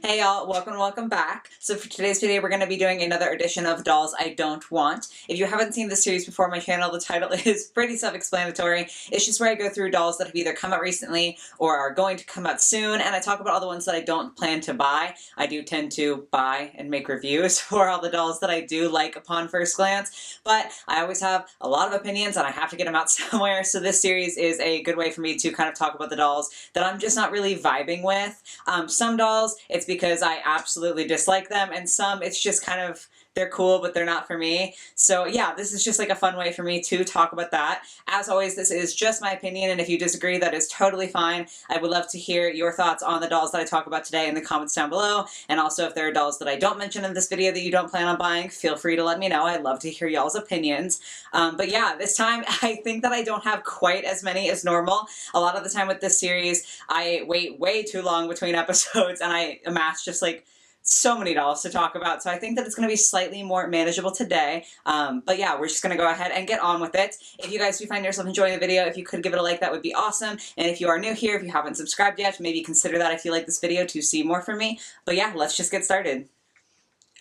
Hey y'all, welcome back. So for today's video, we're going to be doing another edition of Dolls I Don't Want. If you haven't seen this series before on my channel, the title is pretty self-explanatory. It's just where I go through dolls that have either come out recently or are going to come out soon, and I talk about all the ones that I don't plan to buy. I do tend to buy and make reviews for all the dolls that I do like upon first glance, but I always have a lot of opinions and I have to get them out somewhere, so this series is a good way for me to kind of talk about the dolls that I'm just not really vibing with. Some dolls, it's because I absolutely dislike them, and some it's just kind of, they're cool, but they're not for me. So yeah, this is just like a fun way for me to talk about that. As always, this is just my opinion, and if you disagree, that is totally fine. I would love to hear your thoughts on the dolls that I talk about today in the comments down below, and also if there are dolls that I don't mention in this video that you don't plan on buying, feel free to let me know. I'd love to hear y'all's opinions. But yeah, this time I think that I don't have quite as many as normal. A lot of the time with this series, I wait way too long between episodes, and I amass just like so many dolls to talk about, so I think that it's going to be slightly more manageable today. But yeah, we're just going to go ahead and get on with it. If you guys do find yourself enjoying the video, if you could give it a like, that would be awesome. And if you are new here, if you haven't subscribed yet, maybe consider that if you like this video to see more from me. But yeah, let's just get started.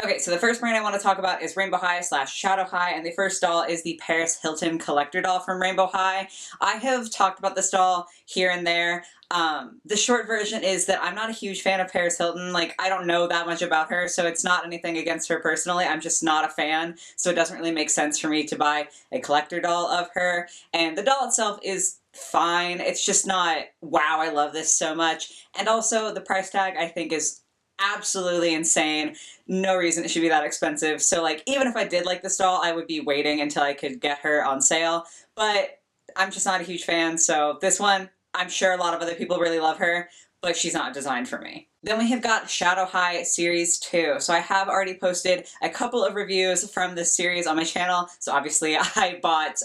Okay, so the first brand I want to talk about is Rainbow High / Shadow High, and the first doll is the Paris Hilton collector doll from Rainbow High. I have talked about this doll here and there. The short version is that I'm not a huge fan of Paris Hilton. Like, I don't know that much about her, so it's not anything against her personally. I'm just not a fan, so it doesn't really make sense for me to buy a collector doll of her. And the doll itself is fine. It's just not, wow, I love this so much. And also, the price tag, I think, is absolutely insane. No reason it should be that expensive. So like, even if I did like this doll, I would be waiting until I could get her on sale, but I'm just not a huge fan. So this one, I'm sure a lot of other people really love her, but she's not designed for me. Then we have got Shadow High Series 2. So I have already posted a couple of reviews from this series on my channel. So obviously I bought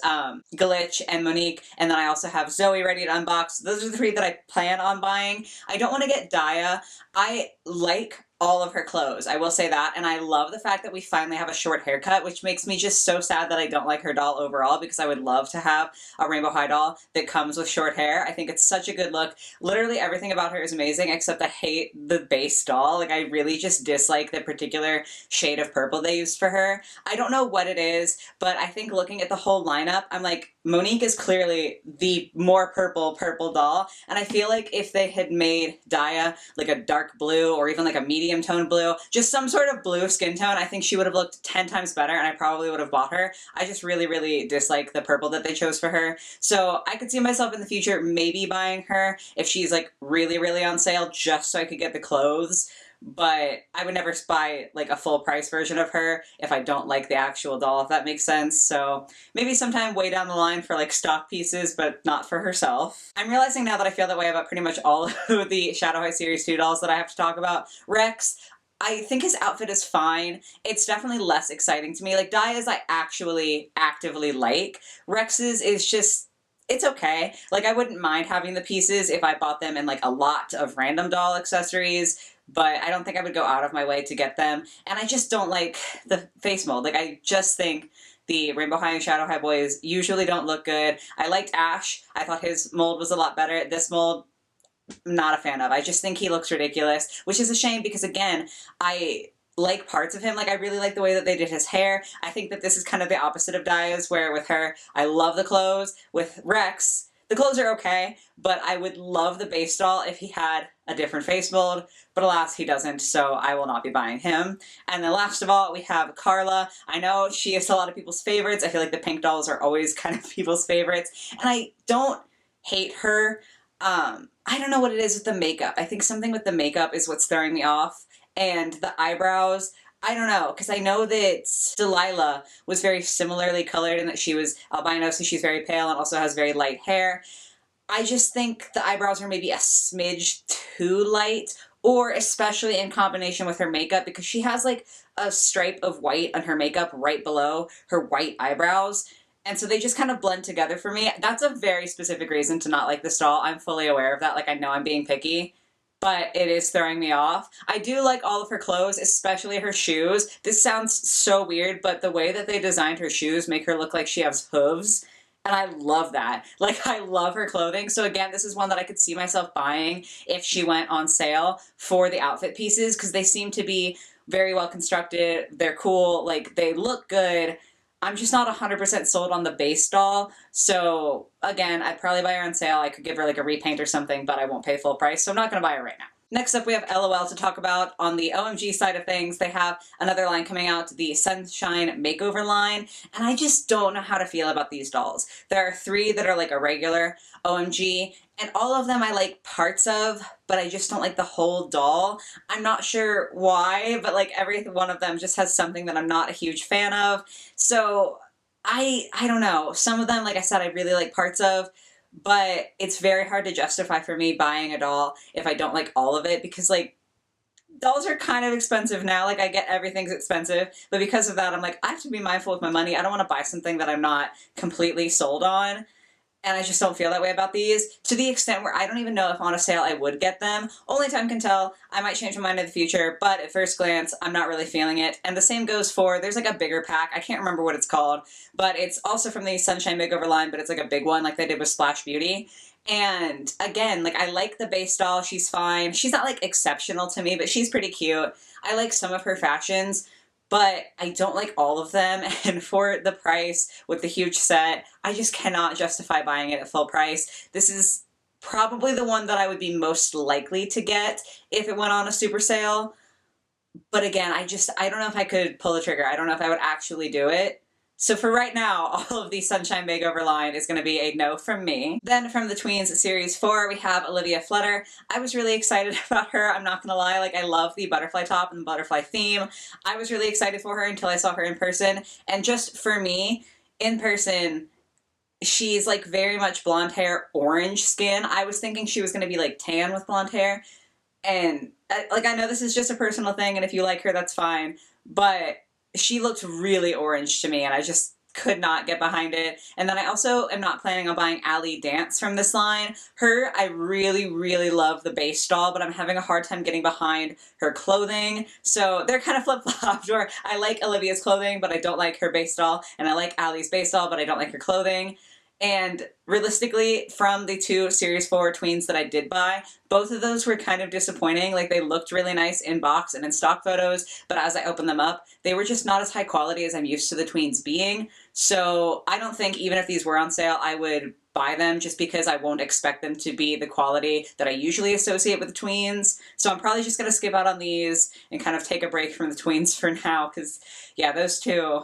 Glitch and Monique, and then I also have Zoe ready to unbox. Those are the three that I plan on buying. I don't want to get Daya. I like all of her clothes, I will say that, and I love the fact that we finally have a short haircut, which makes me just so sad that I don't like her doll overall, because I would love to have a Rainbow High doll that comes with short hair. I think it's such a good look. Literally everything about her is amazing, except I hate the base doll. Like, I really just dislike the particular shade of purple they used for her. I don't know what it is, but I think looking at the whole lineup, I'm like, Monique is clearly the more purple doll, and I feel like if they had made Daya like a dark blue or even like a medium tone blue, just some sort of blue skin tone, I think she would have looked 10 times better, and I probably would have bought her. I just really dislike the purple that they chose for her. So I could see myself in the future maybe buying her if she's like really on sale, just so I could get the clothes. But I would never buy like a full price version of her if I don't like the actual doll, if that makes sense. So maybe sometime way down the line for like stock pieces, but not for herself. I'm realizing now that I feel that way about pretty much all of the Shadow High Series 2 dolls that I have to talk about. Rex, I think his outfit is fine. It's definitely less exciting to me. Like, Daya's I actually actively like. Rex's is just, it's okay. Like, I wouldn't mind having the pieces if I bought them in like a lot of random doll accessories, but I don't think I would go out of my way to get them. And I just don't like the face mold. Like, I just think the Rainbow High and Shadow High boys usually don't look good. I liked Ash. I thought his mold was a lot better. This mold, I'm not a fan of. I just think he looks ridiculous, which is a shame because, again, I like parts of him. Like, I really like the way that they did his hair. I think that this is kind of the opposite of Daya's, where with her, I love the clothes. With Rex, the clothes are okay, but I would love the base doll if he had a different face mold, but alas, he doesn't, so I will not be buying him. And then last of all, we have Carla. I know she is a lot of people's favorites. I feel like the pink dolls are always kind of people's favorites, and I don't hate her. I don't know what it is with the makeup. I think something with the makeup is what's throwing me off, and the eyebrows, I don't know, because I know that Delilah was very similarly colored and that she was albino, so she's very pale and also has very light hair. I just think the eyebrows are maybe a smidge too light, or especially in combination with her makeup, because she has like a stripe of white on her makeup right below her white eyebrows. And so they just kind of blend together for me. That's a very specific reason to not like this doll. I'm fully aware of that. Like, I know I'm being picky, but it is throwing me off. I do like all of her clothes, especially her shoes. This sounds so weird, but the way that they designed her shoes make her look like she has hooves. And I love that. Like, I love her clothing. So again, this is one that I could see myself buying if she went on sale for the outfit pieces, because they seem to be very well constructed. They're cool. Like, they look good. I'm just not 100% sold on the base doll. So again, I'd probably buy her on sale. I could give her like a repaint or something, but I won't pay full price. So I'm not going to buy her right now. Next up, we have LOL to talk about. On the OMG side of things, they have another line coming out, the Sunshine Makeover line, and I just don't know how to feel about these dolls. There are 3 that are like a regular OMG, and all of them I like parts of, but I just don't like the whole doll. I'm not sure why, but like every one of them just has something that I'm not a huge fan of. So I don't know. Some of them, like I said, I really like parts of, but it's very hard to justify for me buying a doll if I don't like all of it, because like dolls are kind of expensive now. Like, I get everything's expensive, but because of that, I'm like, I have to be mindful with my money. I don't want to buy something that I'm not completely sold on. And I just don't feel that way about these, to the extent where I don't even know if on a sale I would get them. Only time can tell. I might change my mind in the future, but at first glance, I'm not really feeling it. And the same goes for, there's like a bigger pack. I can't remember what it's called, but it's also from the Sunshine Makeover line, but it's like a big one like they did with Splash Beauty. And again, like, I like the base doll. She's fine. She's not like exceptional to me, but she's pretty cute. I like some of her fashions, but I don't like all of them, and for the price with the huge set, I just cannot justify buying it at full price. This is probably the one that I would be most likely to get if it went on a super sale, but again, I don't know if I could pull the trigger. I don't know if I would actually do it. So for right now, all of the Sunshine Makeover line is going to be a no from me. Then from the Tweens Series 4, we have Olivia Flutter. I was really excited about her. I'm not going to lie. Like, I love the butterfly top and the butterfly theme. I was really excited for her until I saw her in person. And just for me, in person, she's like very much blonde hair, orange skin. I was thinking she was going to be like tan with blonde hair. And like, I know this is just a personal thing, and if you like her, that's fine. But she looked really orange to me, and I just could not get behind it. And then I also am not planning on buying Allie Dance from this line. Her, I really, really love the base doll, but I'm having a hard time getting behind her clothing. So they're kind of flip-flopped, where I like Olivia's clothing, but I don't like her base doll, and I like Allie's base doll, but I don't like her clothing. And realistically, from the 2 Series 4 tweens that I did buy, both of those were kind of disappointing. Like, they looked really nice in box and in stock photos, but as I opened them up, they were just not as high quality as I'm used to the tweens being. So I don't think, even if these were on sale, I would buy them, just because I won't expect them to be the quality that I usually associate with the tweens. So I'm probably just going to skip out on these and kind of take a break from the tweens for now, because yeah, those two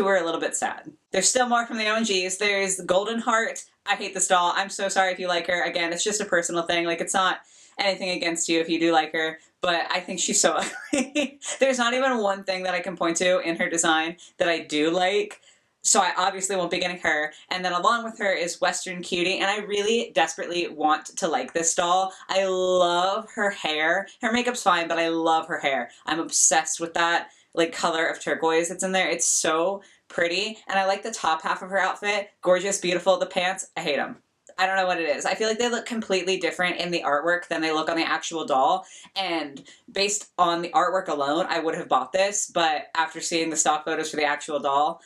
are a little bit sad. There's still more from the OMGs. There's Golden Heart. I hate this doll. I'm so sorry if you like her. Again, it's just a personal thing. Like, it's not anything against you if you do like her, but I think she's so ugly. There's not even one thing that I can point to in her design that I do like. So I obviously won't be getting her. And then along with her is Western Cutie, and I really desperately want to like this doll. I love her hair. Her makeup's fine, but I love her hair. I'm obsessed with that like color of turquoise that's in there. It's so pretty, and I like the top half of her outfit. Gorgeous, beautiful. The pants, I hate them. I don't know what it is. I feel like they look completely different in the artwork than they look on the actual doll, and based on the artwork alone, I would have bought this, but after seeing the stock photos for the actual doll,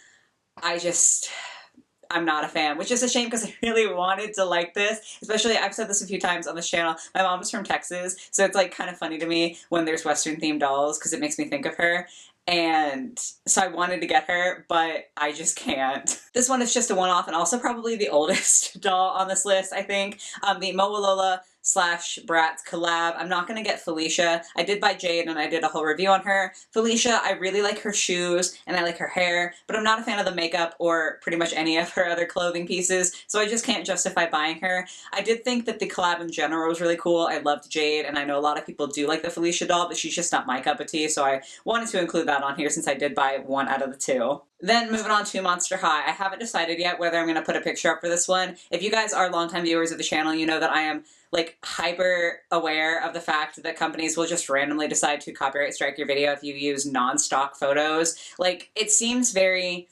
I'm not a fan, which is a shame, because I really wanted to like this. Especially, I've said this a few times on this channel, my mom is from Texas, so it's like kind of funny to me when there's Western themed dolls, because it makes me think of her. And so I wanted to get her, but I just can't. This one is just a one-off, and also probably the oldest doll on this list, I think. The Moalola / Bratz collab. I'm not going to get Felicia. I did buy Jade, and I did a whole review on her. Felicia, I really like her shoes, and I like her hair, but I'm not a fan of the makeup or pretty much any of her other clothing pieces, so I just can't justify buying her. I did think that the collab in general was really cool. I loved Jade, and I know a lot of people do like the Felicia doll, but she's just not my cup of tea, so I wanted to include that on here since I did buy one out of the 2. Then moving on to Monster High. I haven't decided yet whether I'm going to put a picture up for this one. If you guys are longtime viewers of the channel, you know that I am like hyper aware of the fact that companies will just randomly decide to copyright strike your video if you use non-stock photos. Like, it seems very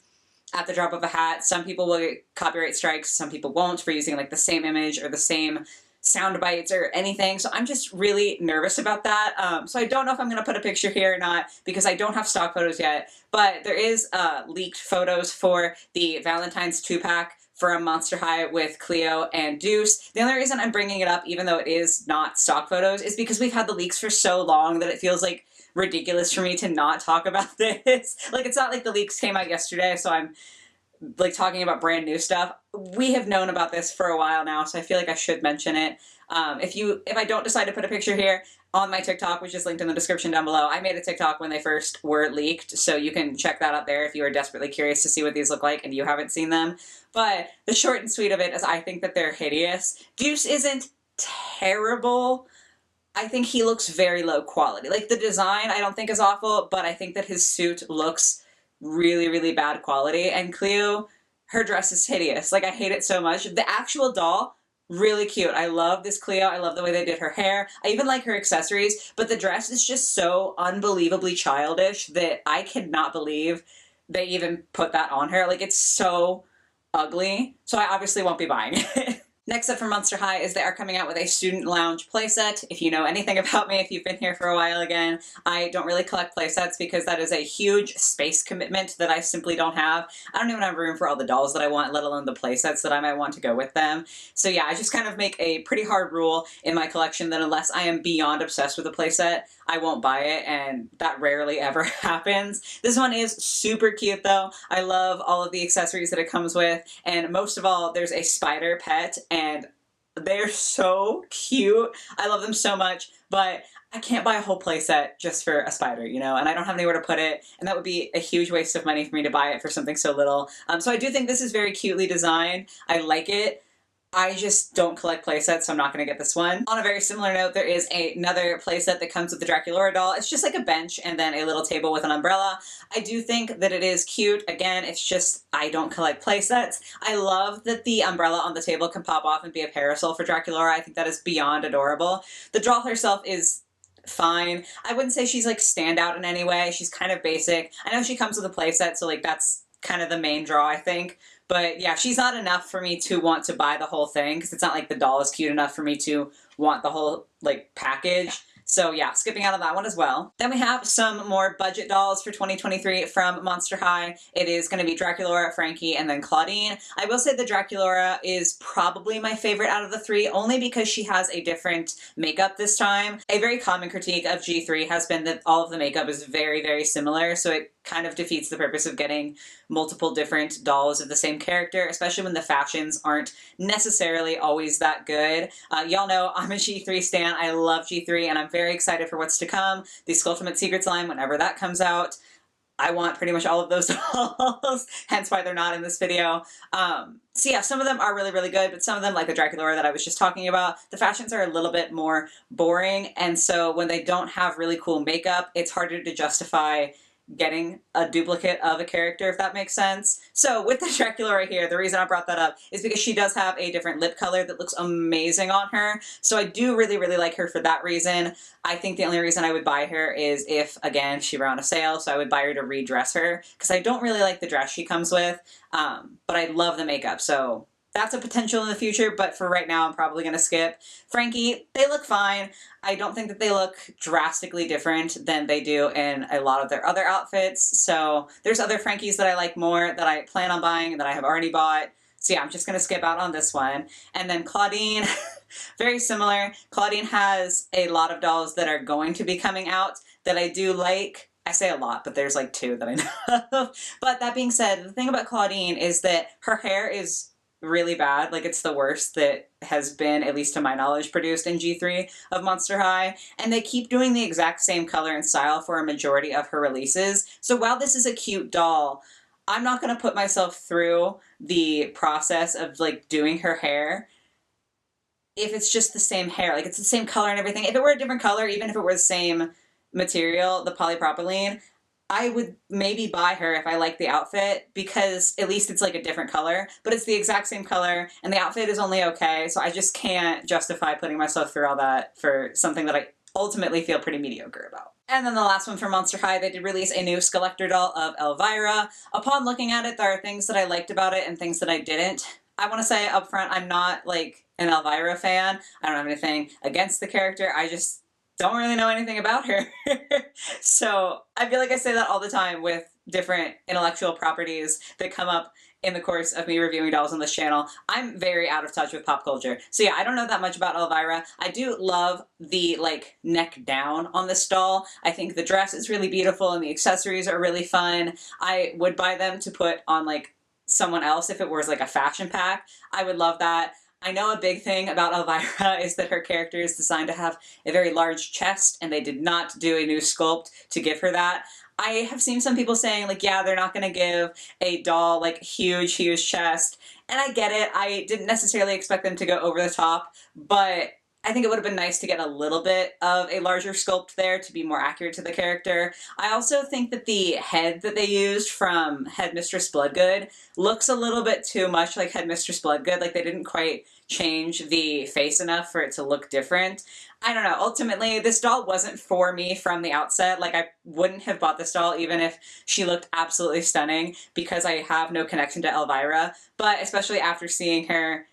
at the drop of a hat. Some people will get copyright strikes, some people won't, for using like the same image or the same sound bites or anything. So I'm just really nervous about that. So I don't know if I'm going to put a picture here or not, because I don't have stock photos yet, but there is leaked photos for the Valentine's 2-pack from Monster High with Cleo and Deuce. The only reason I'm bringing it up, even though it is not stock photos, is because we've had the leaks for so long that it feels like ridiculous for me to not talk about this. Like, it's not like the leaks came out yesterday, so I'm like talking about brand new stuff. We have known about this for a while now, so I feel like I should mention it. If I don't decide to put a picture here on my TikTok, which is linked in the description down below, I made a TikTok when they first were leaked, so you can check that out there if you are desperately curious to see what these look like and you haven't seen them. But the short and sweet of it is I think that they're hideous. Deuce isn't terrible. I think he looks very low quality. Like, the design I don't think is awful, but I think that his suit looks really, really bad quality. And Cleo, her dress is hideous. Like, I hate it so much. The actual doll, really cute. I love this Cleo. I love the way they did her hair. I even like her accessories, but the dress is just so unbelievably childish that I cannot believe they even put that on her. Like, it's so ugly. So I obviously won't be buying it. Next up from Monster High is they are coming out with a student lounge playset. If you know anything about me, if you've been here for a while again, I don't really collect playsets because that is a huge space commitment that I simply don't have. I don't even have room for all the dolls that I want, let alone the playsets that I might want to go with them. So yeah, I just kind of make a pretty hard rule in my collection that unless I am beyond obsessed with a playset, I won't buy it, and that rarely ever happens. This one is super cute though. I love all of the accessories that it comes with, and most of all, there's a spider pet, and they're so cute. I love them so much, but I can't buy a whole playset just for a spider, you know, and I don't have anywhere to put it, and that would be a huge waste of money for me to buy it for something so little. So I do think this is very cutely designed. I like it. I just don't collect playsets, so I'm not going to get this one. On a very similar note, there is another playset that comes with the Draculaura doll. It's just like a bench and then a little table with an umbrella. I do think that it is cute. Again, it's just I don't collect playsets. I love that the umbrella on the table can pop off and be a parasol for Draculaura. I think that is beyond adorable. The doll herself is fine. I wouldn't say she's like standout in any way. She's kind of basic. I know she comes with a playset, so like that's kind of the main draw, I think. But yeah, she's not enough for me to want to buy the whole thing, because it's not like the doll is cute enough for me to want the whole, like, package. So yeah, skipping out on that one as well. Then we have some more budget dolls for 2023 from Monster High. It is going to be Draculaura, Frankie, and then Claudine. I will say the Draculaura is probably my favorite out of the three, only because she has a different makeup this time. A very common critique of G3 has been that all of the makeup is very, very similar, so it kind of defeats the purpose of getting multiple different dolls of the same character, especially when the fashions aren't necessarily always that good. Y'all know I'm a G3 stan. I love G3, and I'm very excited for what's to come. The Skulltimate Secrets line, whenever that comes out, I want pretty much all of those dolls, hence why they're not in this video. So yeah, some of them are really, really good, but some of them, like the Draculaura that I was just talking about, the fashions are a little bit more boring, and so when they don't have really cool makeup, it's harder to justify getting a duplicate of a character, if that makes sense. So with the Draculaura here, the reason I brought that up is because she does have a different lip color that looks amazing on her. So I do really, really like her for that reason. I think the only reason I would buy her is if, again, she were on a sale, so I would buy her to redress her, because I don't really like the dress she comes with, but I love the makeup, so that's a potential in the future, but for right now, I'm probably going to skip. Frankie, they look fine. I don't think that they look drastically different than they do in a lot of their other outfits, so there's other Frankies that I like more that I plan on buying that I have already bought. So yeah, I'm just going to skip out on this one. And then Claudine, very similar. Claudine has a lot of dolls that are going to be coming out that I do like. I say a lot, but there's like two that I know of. But that being said, the thing about Claudine is that her hair is really bad. Like, it's the worst that has been, at least to my knowledge, produced in G3 of Monster High, and they keep doing the exact same color and style for a majority of her releases. So while this is a cute doll, I'm not going to put myself through the process of, like, doing her hair if it's just the same hair. Like, it's the same color and everything. If it were a different color, even if it were the same material, the polypropylene, I would maybe buy her if I like the outfit, because at least it's like a different color, but it's the exact same color and the outfit is only okay, so I just can't justify putting myself through all that for something that I ultimately feel pretty mediocre about. And then the last one from Monster High, they did release a new Skeletor doll of Elvira. Upon looking at it, there are things that I liked about it and things that I didn't. I want to say up front, I'm not like an Elvira fan. I don't have anything against the character, I just don't really know anything about her. So I feel like I say that all the time with different intellectual properties that come up in the course of me reviewing dolls on this channel, I'm very out of touch with pop culture. So yeah, I don't know that much about Elvira. I do love the like neck down on this doll. I think the dress is really beautiful and the accessories are really fun. I would buy them to put on like someone else if it was like a fashion pack. I would love that. I know a big thing about Elvira is that her character is designed to have a very large chest, and they did not do a new sculpt to give her that. I have seen some people saying like, yeah, they're not going to give a doll like huge, huge chest, and I get it. I didn't necessarily expect them to go over the top, but I think it would have been nice to get a little bit of a larger sculpt there to be more accurate to the character. I also think that the head that they used from Headmistress Bloodgood looks a little bit too much like Headmistress Bloodgood. Like they didn't quite change the face enough for it to look different. I don't know. Ultimately, this doll wasn't for me from the outset. Like I wouldn't have bought this doll even if she looked absolutely stunning because I have no connection to Elvira. But especially after seeing her,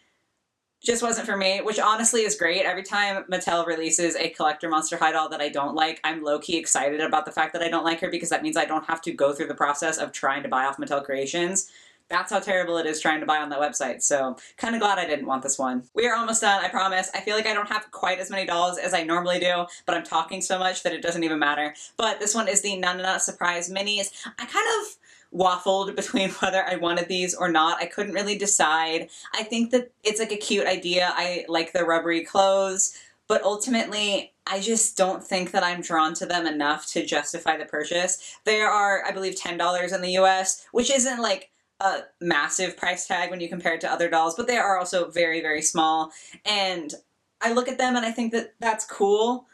just wasn't for me, which honestly is great. Every time Mattel releases a collector Monster High doll that I don't like, I'm low-key excited about the fact that I don't like her because that means I don't have to go through the process of trying to buy off Mattel Creations. That's how terrible it is trying to buy on that website, so kind of glad I didn't want this one. We are almost done, I promise. I feel like I don't have quite as many dolls as I normally do, but I'm talking so much that it doesn't even matter. But this one is the Nana Surprise Minis. I kind of waffled between whether I wanted these or not. I couldn't really decide. I think that it's like a cute idea. I like the rubbery clothes, but ultimately I just don't think that I'm drawn to them enough to justify the purchase. They are, I believe, $10 in the US, which isn't like a massive price tag when you compare it to other dolls, but they are also very, very small. And I look at them and I think that that's cool.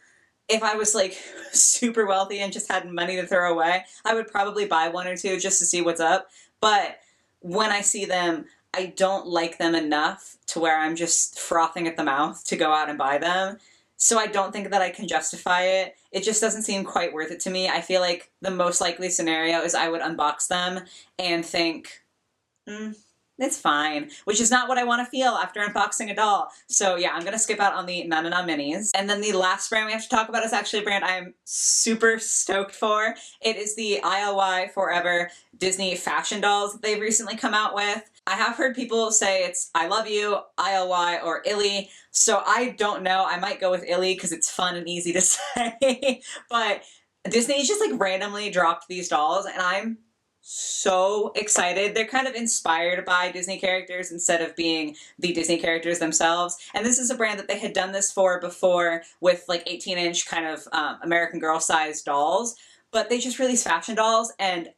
If I was like super wealthy and just had money to throw away, I would probably buy one or two just to see what's up. But when I see them, I don't like them enough to where I'm just frothing at the mouth to go out and buy them. So I don't think that I can justify it. It just doesn't seem quite worth it to me. I feel like the most likely scenario is I would unbox them and think, it's fine, which is not what I want to feel after unboxing a doll. So yeah, I'm going to skip out on the Nana Minis. And then the last brand we have to talk about is actually a brand I'm super stoked for. It is the ILY Forever Disney fashion dolls that they've recently come out with. I have heard people say it's I love you, ILY, or Illy, so I don't know. I might go with Illy because it's fun and easy to say. But Disney's just like randomly dropped these dolls and I'm so excited. They're kind of inspired by Disney characters instead of being the Disney characters themselves. And this is a brand that they had done this for before with like 18-inch kind of American Girl sized dolls. But they just released fashion dolls and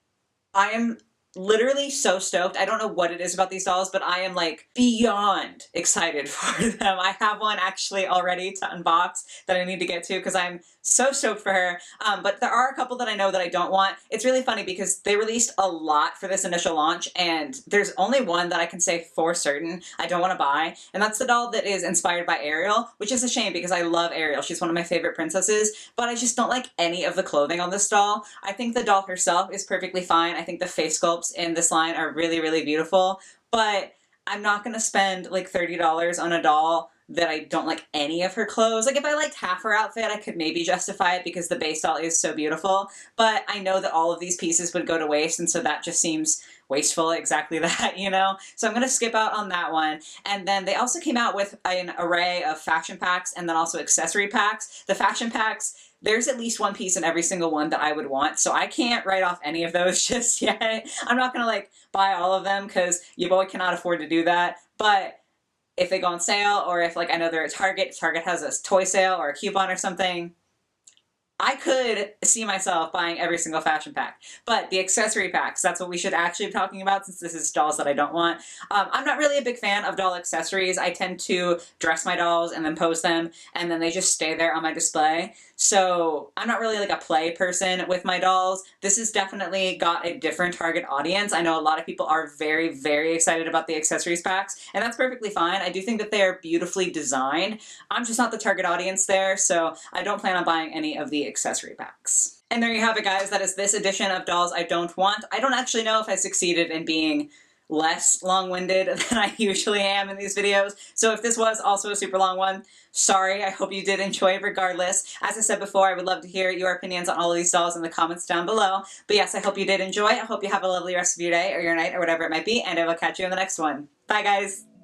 I am literally so stoked. I don't know what it is about these dolls, but I am like beyond excited for them. I have one actually already to unbox that I need to get to because I'm so stoked for her. But there are a couple that I know that I don't want. It's really funny because they released a lot for this initial launch and there's only one that I can say for certain I don't want to buy, and that's the doll that is inspired by Ariel, which is a shame because I love Ariel. She's one of my favorite princesses, but I just don't like any of the clothing on this doll. I think the doll herself is perfectly fine. I think the face sculpts in this line are really, really beautiful, but I'm not going to spend like $30 on a doll that I don't like any of her clothes. Like if I liked half her outfit, I could maybe justify it because the base doll is so beautiful, but I know that all of these pieces would go to waste, and so that just seems wasteful, exactly that, you know? So I'm going to skip out on that one. And then they also came out with an array of fashion packs and then also accessory packs. The fashion packs, there's at least one piece in every single one that I would want, so I can't write off any of those just yet. I'm not gonna like buy all of them because your boy cannot afford to do that, but if they go on sale or if like I know they're at Target has a toy sale or a coupon or something, I could see myself buying every single fashion pack. But the accessory packs, that's what we should actually be talking about since this is dolls that I don't want. I'm not really a big fan of doll accessories. I tend to dress my dolls and then pose them and then they just stay there on my display. So I'm not really like a play person with my dolls. This has definitely got a different target audience. I know a lot of people are very, very excited about the accessories packs, and that's perfectly fine. I do think that they are beautifully designed. I'm just not the target audience there, so I don't plan on buying any of the accessory packs. And there you have it, guys. That is this edition of Dolls I Don't Want. I don't actually know if I succeeded in being less long-winded than I usually am in these videos. So if this was also a super long one, sorry, I hope you did enjoy it regardless. As I said before, I would love to hear your opinions on all of these dolls in the comments down below. But yes, I hope you did enjoy. I hope you have a lovely rest of your day or your night or whatever it might be, and I will catch you in the next one. Bye, guys!